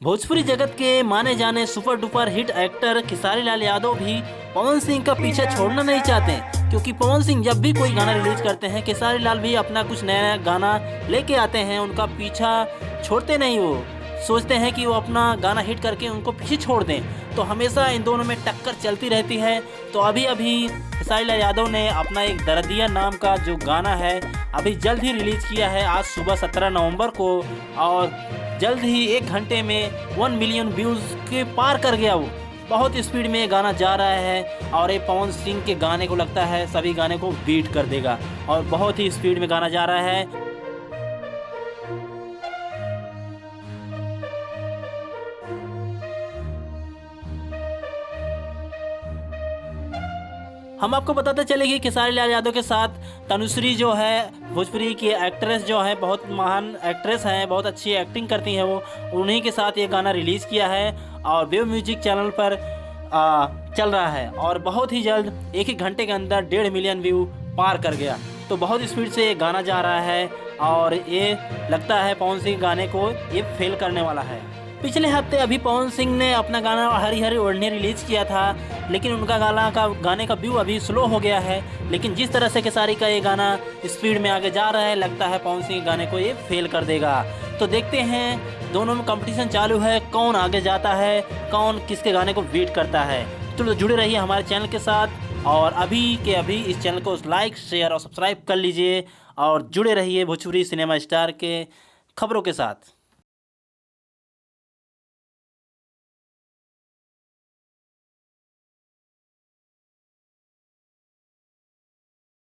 भोजपुरी जगत के माने जाने super duper hit actor Khesari Lal Yadav भी पवन सिंह का पीछा छोड़ना नहीं चाहते, क्योंकि पवन सिंह जब भी कोई गाना रिलीज करते हैं खेसारी लाल भी अपना कुछ नया गाना लेके आते हैं। उनका पीछा छोड़ते नहीं, वो सोचते हैं कि वो अपना गाना हिट करके उनको पीछे छोड़ दें। तो हमेशा इन दोनों में टक्कर चलती रहती है। तो अभी खेसारी लाल यादव ने अपना एक दर्दिया नाम का जो गाना है अभी जल्द ही रिलीज किया है, आज सुबह 17 नवंबर को, और जल्द ही 1 घंटे में 1 मिलियन व्यूज़ के पार कर गया। वो बहुत स्पीड में ये गाना जा रहा है और ये पवन सिंह के गाने को लगता है सभी गाने को बीट कर देगा, और बहुत ही स्पीड में गाना जा रहा है। हम आपको बताते चले कि खेसारी लाल यादव के साथ तनुश्री जो है भोजपुरी की एक्ट्रेस जो है, बहुत महान एक्ट्रेस हैं, बहुत अच्छी एक्टिंग करती हैं वो, उन्हीं के साथ ये गाना रिलीज़ किया है और वेव म्यूजिक चैनल पर चल रहा है और बहुत ही जल्द 1 घंटे के अंदर 1.5 मिलियन व्यू पार कर गया। तो बहुत स्पीड से ये गाना जा रहा है और ये लगता है पवन सिंह गाने को ये फेल करने वाला है। पिछले हफ्ते अभी पवन सिंह ने अपना गाना हरी हरी ओढ़नी रिलीज किया था, लेकिन उनका गाने का व्यू अभी स्लो हो गया है। लेकिन जिस तरह से खेसारी का ये गाना स्पीड में आगे जा रहा है, लगता है पवन सिंह गाने को ये फेल कर देगा। तो देखते हैं, दोनों में कंपटीशन चालू है, कौन आगे जाता है, कौन किसके गाने को बीट करता है। तो जुड़े रहिए हमारे चैनल के साथ और अभी के अभी इस चैनल को लाइक शेयर और सब्सक्राइब कर लीजिए और जुड़े रहिए भोजपुरी सिनेमा स्टार के खबरों के साथ।